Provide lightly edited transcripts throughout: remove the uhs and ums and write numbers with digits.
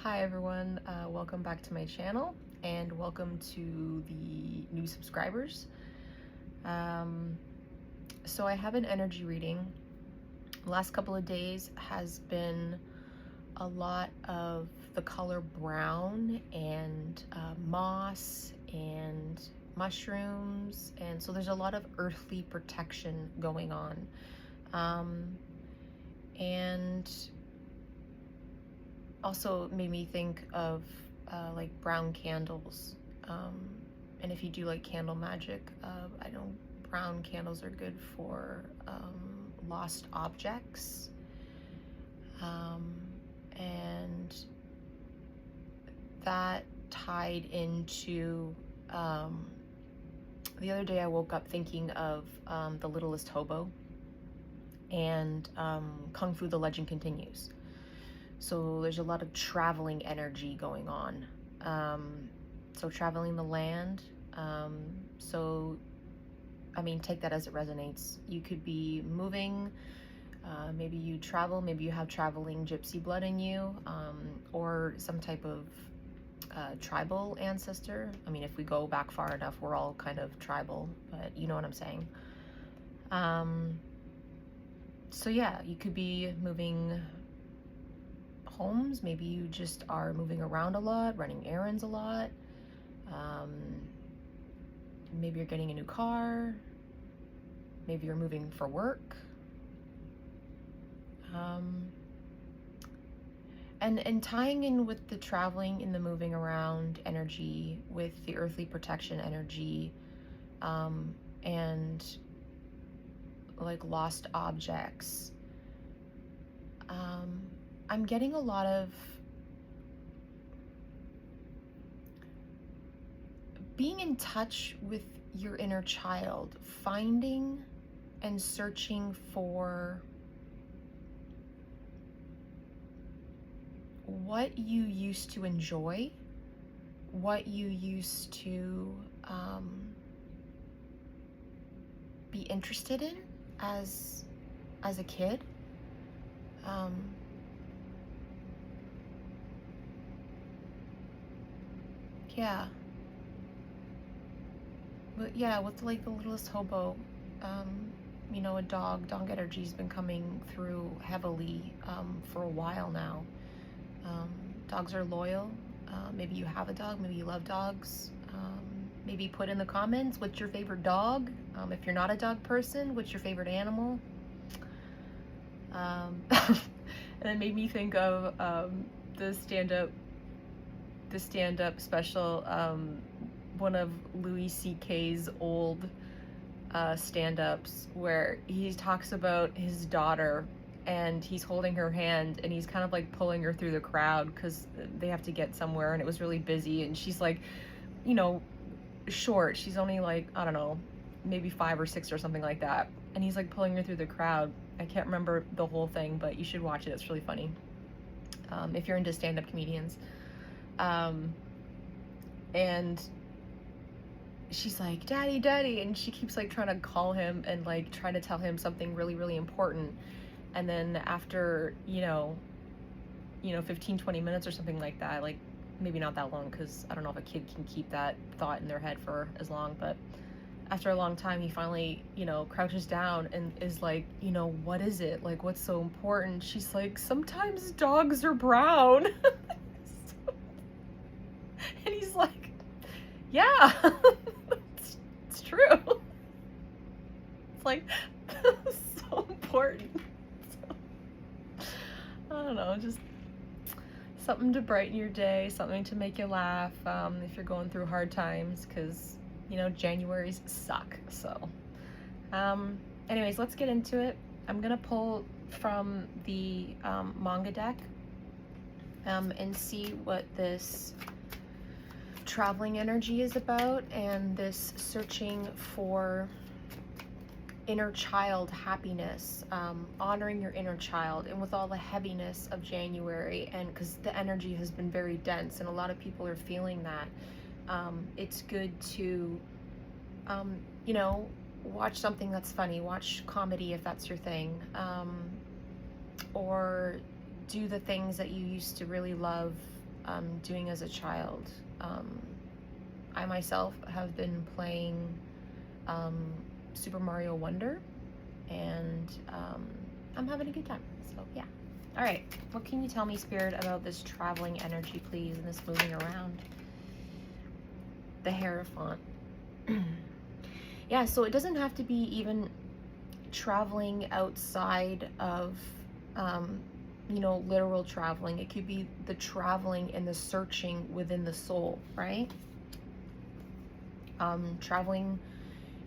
Hi everyone, welcome back to my channel and welcome to the new subscribers. So I have an energy reading. The last couple of days has been a lot of the color brown and moss and mushrooms, and so there's a lot of earthly protection going on. And also made me think of like brown candles. And if you do like candle magic, I know brown candles are good for lost objects. And that tied into the other day I woke up thinking of The Littlest Hobo and Kung Fu The Legend Continues. So there's a lot of traveling energy going on. So traveling the land. So, I mean, take that as it resonates. You could be moving, maybe you travel, maybe you have traveling gypsy blood in you, or some type of tribal ancestor. I mean, if we go back far enough, we're all kind of tribal, but you know what I'm saying. So yeah, you could be moving homes. Maybe you just are moving around a lot, running errands a lot. Maybe you're getting a new car. Maybe you're moving for work. And tying in with the traveling and the moving around energy with the earthly protection energy, and like lost objects. I'm getting a lot of being in touch with your inner child, finding and searching for what you used to enjoy, what you used to be interested in as a kid. Yeah. But yeah, with like The Littlest Hobo, you know, dog energy's been coming through heavily for a while now. Dogs are loyal. Maybe you have a dog, maybe you love dogs. Maybe put in the comments what's your favorite dog. If you're not a dog person, what's your favorite animal? And it made me think of the stand-up special, one of Louis C.K.'s old stand-ups, where he talks about his daughter and he's holding her hand and he's kind of like pulling her through the crowd because they have to get somewhere and it was really busy, and she's like, you know, short. She's only like, I don't know, maybe 5 or 6 or something like that, and he's like pulling her through the crowd. I can't remember the whole thing, but you should watch it. It's really funny if you're into stand-up comedians. And she's like, daddy, daddy, and she keeps like trying to call him and like try to tell him something really, really important. And then after, you know, 15-20 minutes or something like that, like maybe not that long, because I don't know if a kid can keep that thought in their head for as long, but after a long time, he finally, you know, crouches down and is like, you know, what is it? Like, what's so important? She's like, sometimes dogs are brown. And he's like, yeah, it's true. It's like, so important. So, I don't know, just something to brighten your day, something to make you laugh if you're going through hard times, because, you know, Januaries suck. So, anyways, let's get into it. I'm gonna pull from the manga deck and see what this traveling energy is about, and this searching for inner child happiness, honoring your inner child, and with all the heaviness of January, and because the energy has been very dense and a lot of people are feeling that, it's good to you know, watch something that's funny, watch comedy if that's your thing, or do the things that you used to really love doing as a child. I myself have been playing Super Mario Wonder, and I'm having a good time. So yeah. All right, what can you tell me, Spirit, about this traveling energy, please, and this moving around? The Hierophant. Yeah, so it doesn't have to be even traveling outside of, you know, literal traveling. It could be the traveling and the searching within the soul, right? Traveling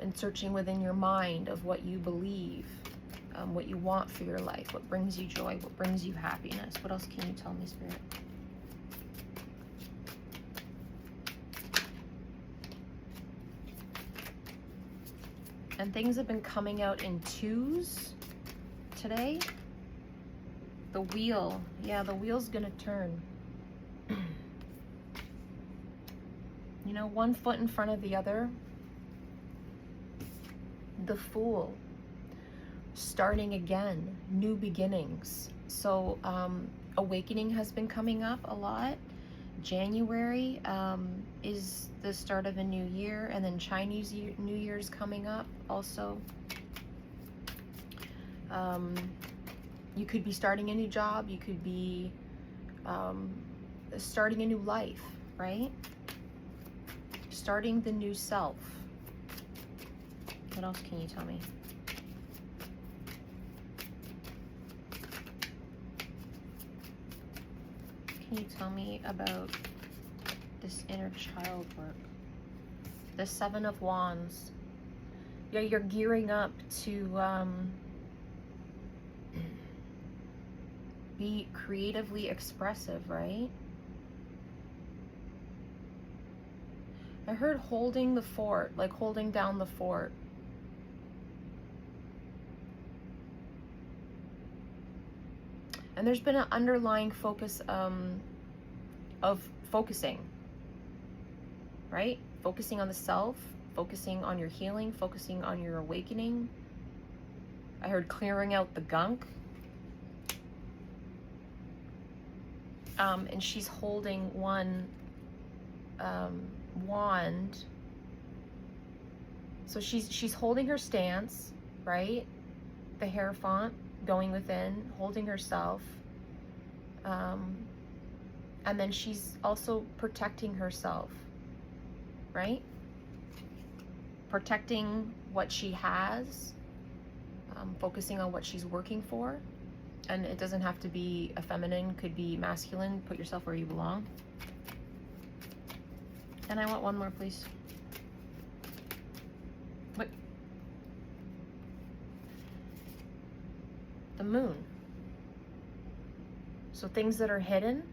and searching within your mind of what you believe, what you want for your life, what brings you joy, what brings you happiness. What else can you tell me, Spirit? And things have been coming out in twos today. The wheel. Yeah, the wheel's gonna turn. You know, one foot in front of the other. The Fool. Starting again. New beginnings. So, awakening has been coming up a lot. January is the start of a new year, and then Chinese New Year's coming up also. You could be starting a new job, you could be starting a new life, right? Starting the new self. What else can you tell me? Can you tell me about this inner child work? The Seven of Wands. Yeah, you're gearing up to be creatively expressive, right? I heard holding the fort, like holding down the fort. And there's been an underlying focus of focusing, right? Focusing on the self, focusing on your healing, focusing on your awakening. I heard clearing out the gunk. And she's holding one wand. So she's holding her stance, right? The Hierophant, going within, holding herself. And then she's also protecting herself, right? Protecting what she has, focusing on what she's working for. And it doesn't have to be a feminine, could be masculine. Put yourself where you belong. And I want one more, please. What? The Moon. So things that are hidden.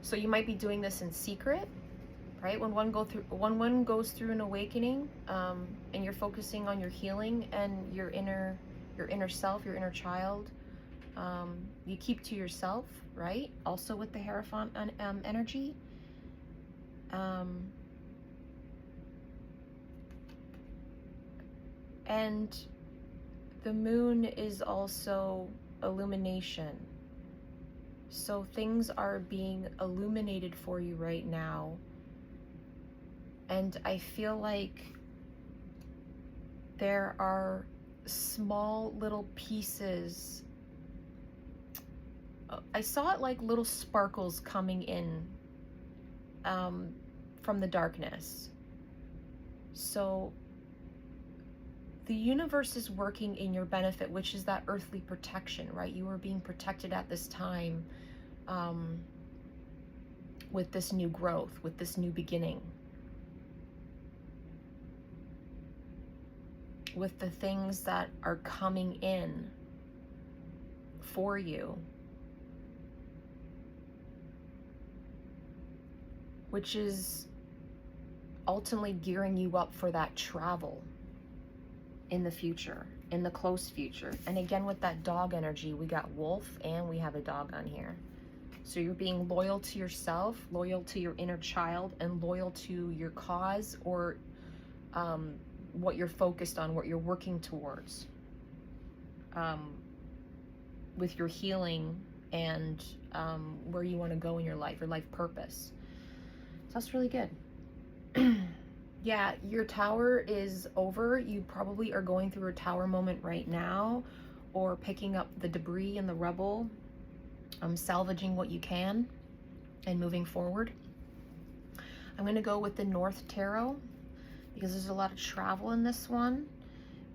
So you might be doing this in secret, right? When one goes through an awakening, and you're focusing on your healing and your inner self, your inner child, you keep to yourself, right? Also with the Hierophant energy. And the Moon is also illumination. So things are being illuminated for you right now. And I feel like there are small little pieces. I saw it like little sparkles coming in from the darkness. So the universe is working in your benefit, which is that earthly protection, right? You are being protected at this time with this new growth, with this new beginning, with the things that are coming in for you, which is ultimately gearing you up for that travel in the future, in the close future. And again, with that dog energy, we got wolf and we have a dog on here. So you're being loyal to yourself, loyal to your inner child, and loyal to your cause, or what you're focused on, what you're working towards, with your healing and where you want to go in your life purpose. So that's really good. Yeah, your tower is over. You probably are going through a tower moment right now, or picking up the debris and the rubble, salvaging what you can and moving forward. I'm going to go with the North Tarot because there's a lot of travel in this one,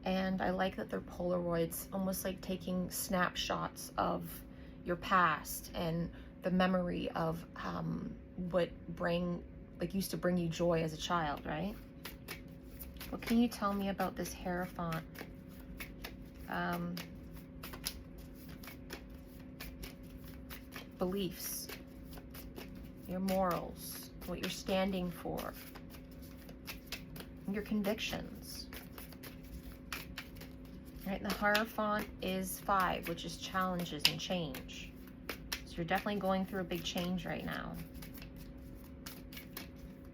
and I like that they're Polaroids, almost like taking snapshots of your past and the memory of what used to bring you joy as a child, right? What can you tell me about this Hierophant? Beliefs, your morals, what you're standing for, your convictions. Right, and the Hierophant is 5, which is challenges and change. So you're definitely going through a big change right now.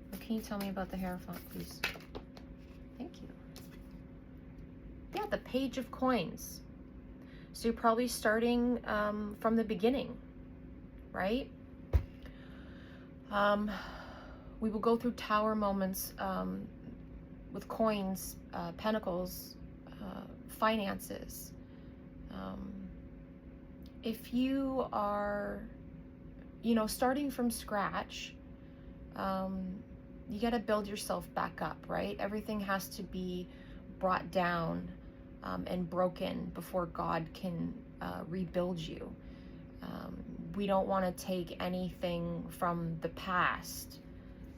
What can you tell me about the Hierophant, please? Thank you. Yeah, the Page of Coins. So you're probably starting from the beginning, right? We will go through tower moments with coins, pentacles, finances. If you are, starting from scratch, you got to build yourself back up, right? Everything has to be brought down and broken before God can rebuild you. We don't want to take anything from the past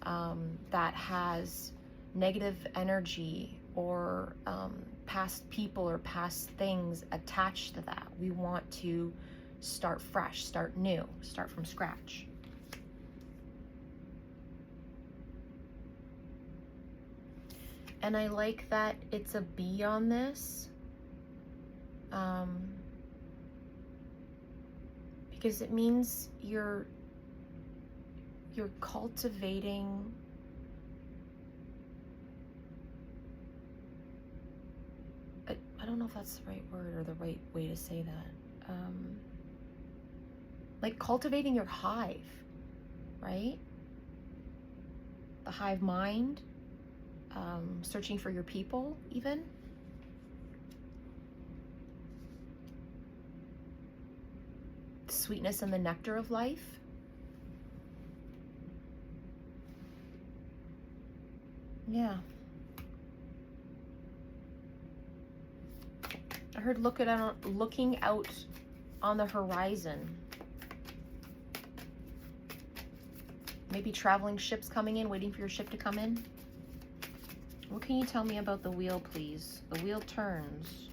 that has negative energy or past people or past things attached to that. We want to start fresh, start new, start from scratch. And I like that it's a bee on this, because it means you're cultivating I don't know if that's the right word or the right way to say that. Like cultivating your hive, right? The hive mind, searching for your people even. The sweetness and the nectar of life. Yeah. I heard looking out on the horizon. Maybe traveling ships coming in, waiting for your ship to come in. What can you tell me about the wheel, please? The wheel turns.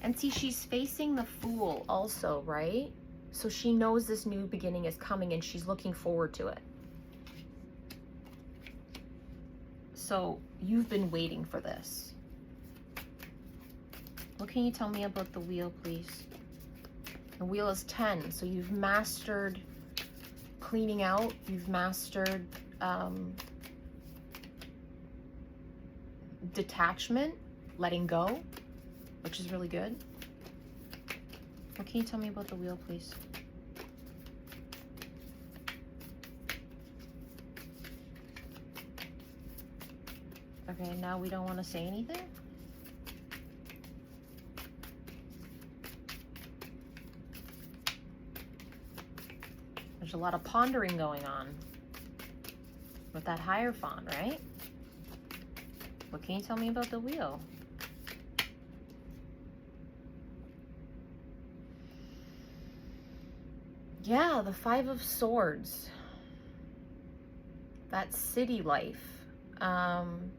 And see, she's facing the Fool also, right? So she knows this new beginning is coming and she's looking forward to it. So you've been waiting for this. What can you tell me about the wheel, please? The wheel is 10, so you've mastered cleaning out, you've mastered detachment, letting go, which is really good. What can you tell me about the wheel, please? Okay, now we don't want to say anything? There's a lot of pondering going on with that Hierophant, right? What can you tell me about the wheel? Yeah, the 5 of Swords. That city life. And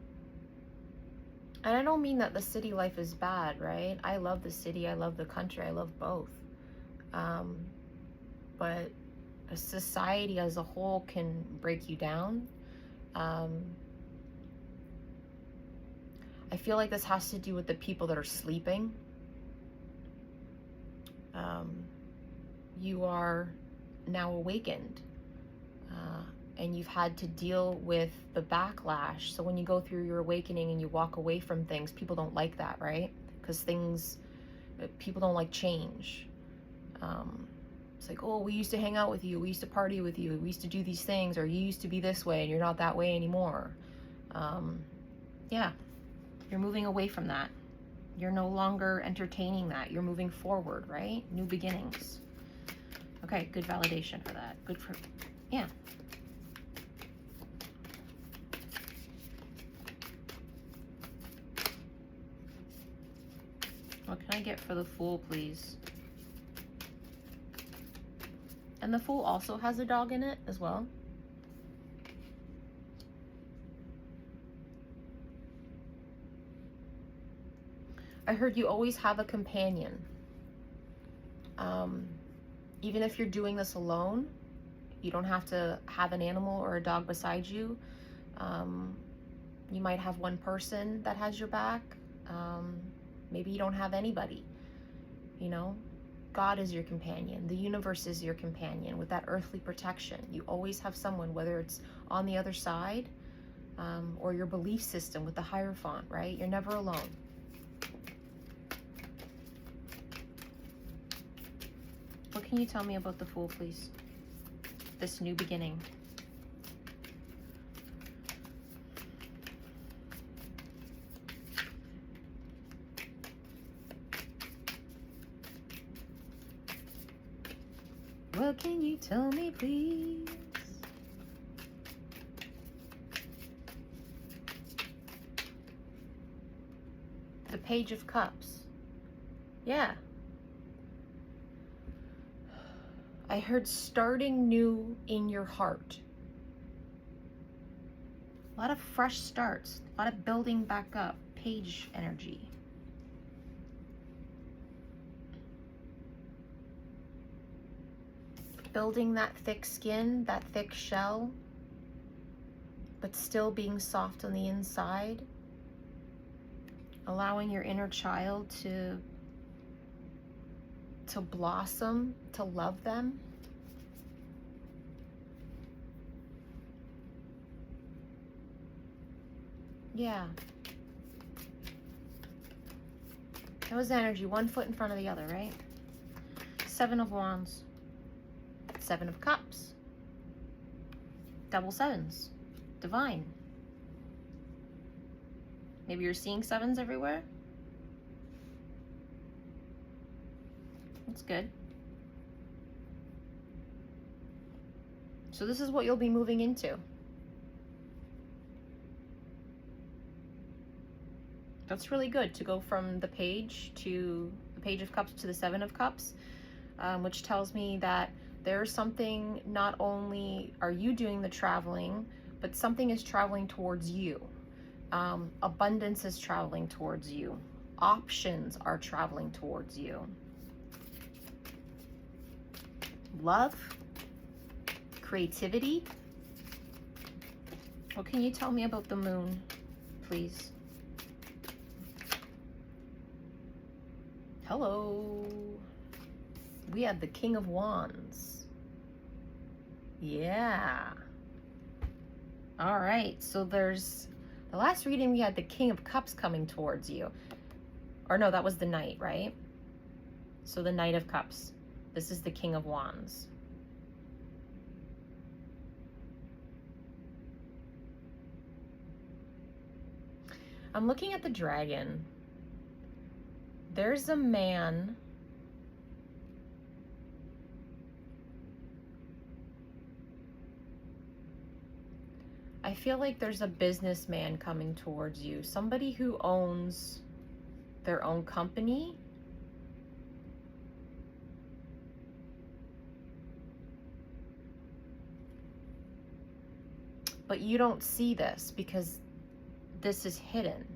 I don't mean that the city life is bad, right? I love the city, I love the country, I love both. But a society as a whole can break you down. I feel like this has to do with the people that are sleeping. You are now awakened, and you've had to deal with the backlash. So when you go through your awakening and you walk away from things, people don't like that, right? Because people don't like change. It's like, oh, we used to hang out with you, we used to party with you, we used to do these things, or you used to be this way and you're not that way anymore. Yeah, you're moving away from that. You're no longer entertaining that. You're moving forward, right? New beginnings. Okay, good validation for that. Good for, yeah. What can I get for the Fool, please? And the Fool also has a dog in it as well. I heard you always have a companion. Even if you're doing this alone, you don't have to have an animal or a dog beside you. You might have one person that has your back. Maybe you don't have anybody, you know? God is your companion. The universe is your companion with that earthly protection. You always have someone, whether it's on the other side or your belief system with the Hierophant, right? You're never alone. What can you tell me about the Fool, please? This new beginning. What can you tell me, please? The Page of Cups. Yeah. I heard starting new in your heart. A lot of fresh starts, a lot of building back up, Page energy. Building that thick skin, that thick shell, but still being soft on the inside. Allowing your inner child to blossom, to love them. Yeah. That was energy, one foot in front of the other, right? 7 of Wands. 7 of Cups. Double sevens. Divine. Maybe you're seeing 7s everywhere. That's good. So this is what you'll be moving into. That's really good to go from the Page to the Page of Cups to the 7 of Cups, which tells me that there's something, not only are you doing the traveling, but something is traveling towards you. Abundance is traveling towards you. Options are traveling towards you. Love, creativity. What can you tell me about the Moon, please? Hello. We have the King of Wands. Yeah. All right, so there's the last reading, we had the King of Cups coming towards you. Or no, that was the Knight, right? So the Knight of Cups. This is the King of Wands. I'm looking at the Dragon. There's a man. I feel like there's a businessman coming towards you. Somebody who owns their own company. But you don't see this because this is hidden.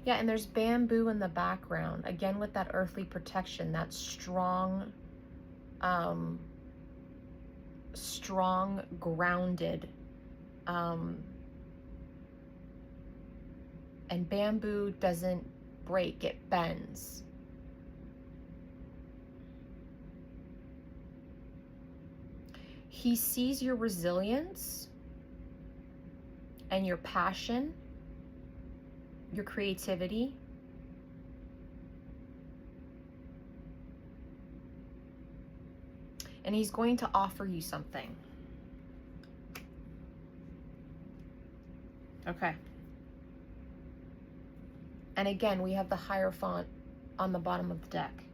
Yeah, and there's bamboo in the background, again with that earthly protection, that strong, strong, grounded, and bamboo doesn't break, it bends. He sees your resilience and your passion, your creativity. And he's going to offer you something. Okay. And again, we have the Hierophant on the bottom of the deck.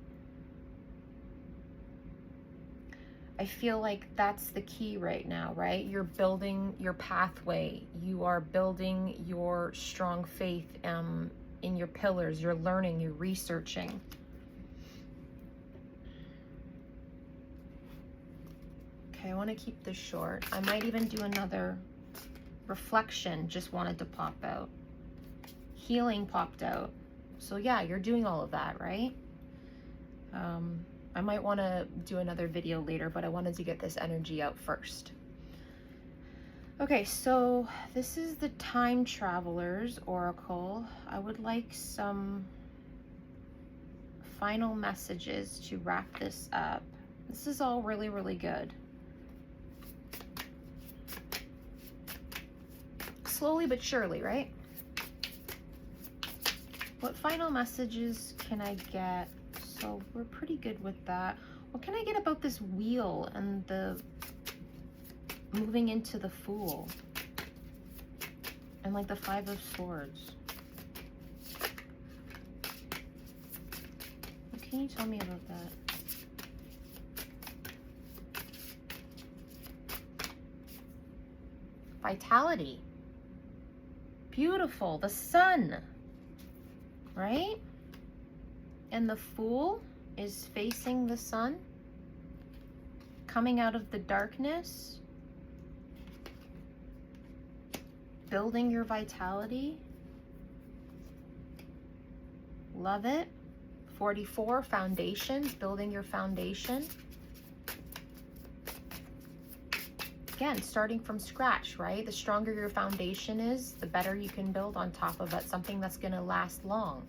I feel like that's the key right now, right? You're building your pathway. You are building your strong faith in your pillars. You're learning, you're researching. Okay, I want to keep this short. I might even do another reflection, just wanted to pop out. Healing popped out. So yeah, you're doing all of that, right? I might want to do another video later, but I wanted to get this energy out first. Okay, so this is the Time Travelers Oracle. I would like some final messages to wrap this up. This is all really, really good. Slowly but surely, right? What final messages can I get? So we're pretty good with that. What can I get about this wheel and the moving into the Fool? And like the Five of Swords. What can you tell me about that? Vitality. Beautiful. The Sun. Right? And the Fool is facing the sun, coming out of the darkness, building your vitality. Love it. 44, foundations, building your foundation. Again, starting from scratch, right? The stronger your foundation is, the better you can build on top of it. Something that's going to last long.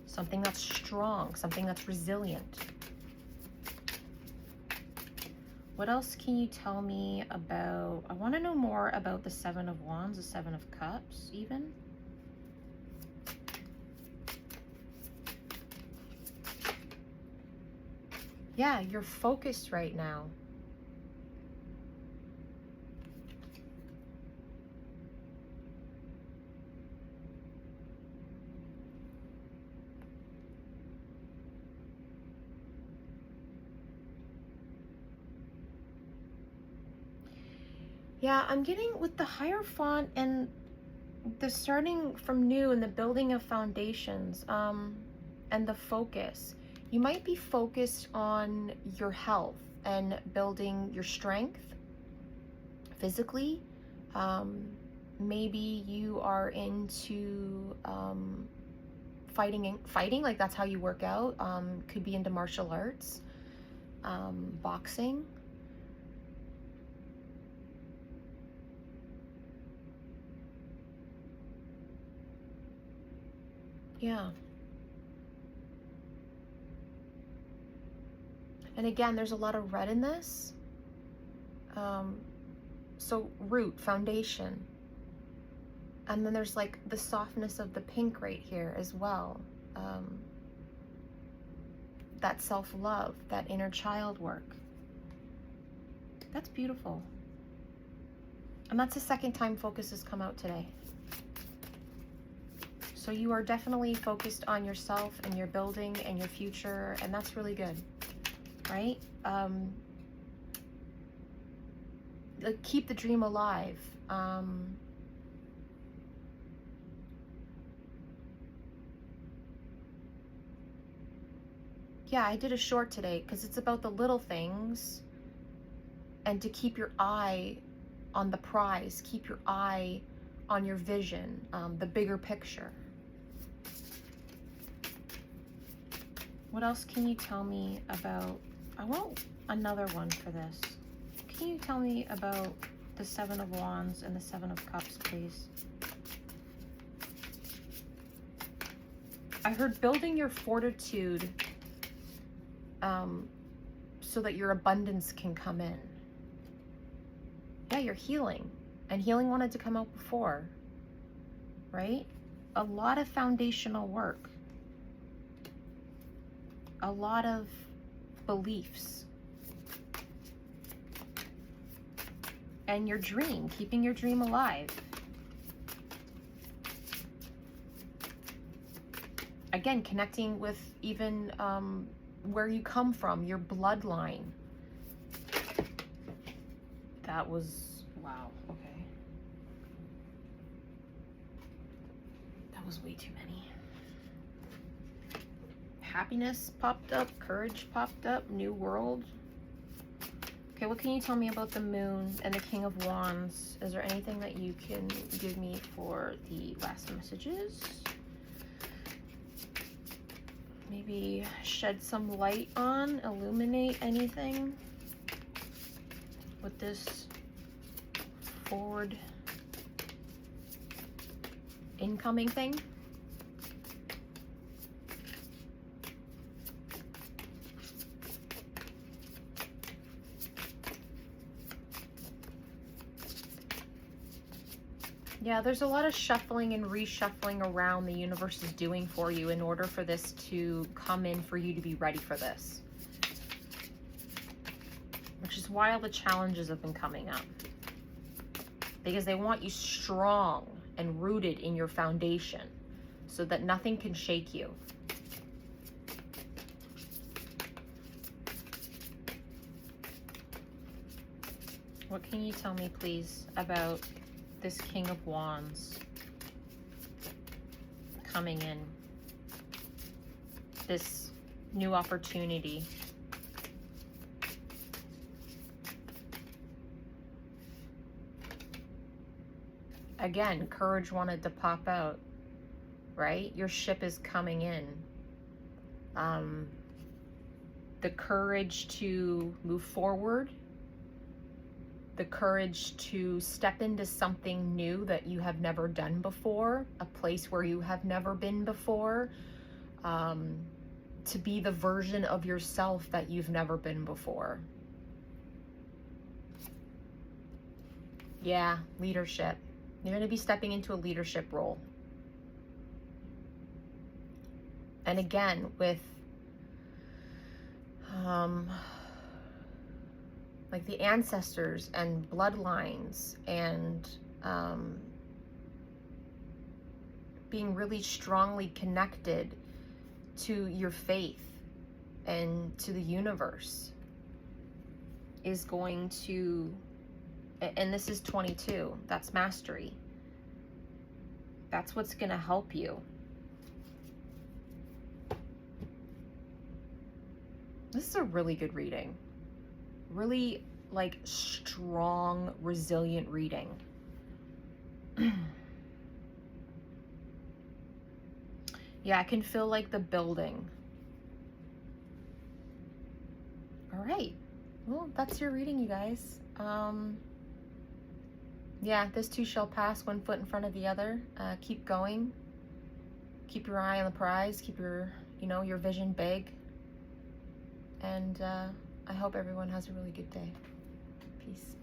Something that's strong. Something that's resilient. What else can you tell me about... I want to know more about the Seven of Wands, the Seven of Cups, even. Yeah, you're focused right now. Yeah, I'm getting with the Hierophant and the starting from new and the building of foundations, and the focus. You might be focused on your health and building your strength physically. Maybe you are into fighting, like that's how you work out. Could be into martial arts, boxing. Yeah. And again, there's a lot of red in this. So root, foundation. And then there's like the softness of the pink right here as well. That self-love, that inner child work. That's beautiful. And that's the second time focus has come out today. So you are definitely focused on yourself and your building and your future, and that's really good, right? Like keep the dream alive. Yeah, I did a short today because it's about the little things and to keep your eye on the prize, keep your eye on your vision, the bigger picture. What else can you tell me about, I want another one for this. Can you tell me about the Seven of Wands and the Seven of Cups, please? I heard building your fortitude so that your abundance can come in. Yeah, you're healing. And healing wanted to come out before, right? A lot of foundational work. A lot of beliefs. And your dream, keeping your dream alive. Again, connecting with even where you come from, your bloodline. That was, wow, okay. That was way too many. Happiness popped up, courage popped up, new world. Okay, what can you tell me about the moon and the King of Wands? Is there anything that you can give me for the last messages? Maybe shed some light on, illuminate anything with this forward incoming thing. Yeah, there's a lot of shuffling and reshuffling around the universe is doing for you in order for this to come in, for you to be ready for this. Which is why all the challenges have been coming up. Because they want you strong and rooted in your foundation so that nothing can shake you. What can you tell me, please, about this King of Wands coming in? This new opportunity. Again, courage wanted to pop out, right? Your ship is coming in. The courage to move forward, the courage to step into something new that you have never done before, a place where you have never been before, to be the version of yourself that you've never been before. Yeah, leadership. You're going to be stepping into a leadership role. And again, with like the ancestors and bloodlines and being really strongly connected to your faith and to the universe is going to, and this is 22, that's mastery. That's what's going to help you. This is a really good reading. Really like strong, resilient reading. Yeah, I can feel like the building. All right. Well, that's your reading, you guys. Yeah, this too shall pass, one foot in front of the other. Keep going. Keep your eye on the prize. Keep your, your vision big. And I hope everyone has a really good day. Peace.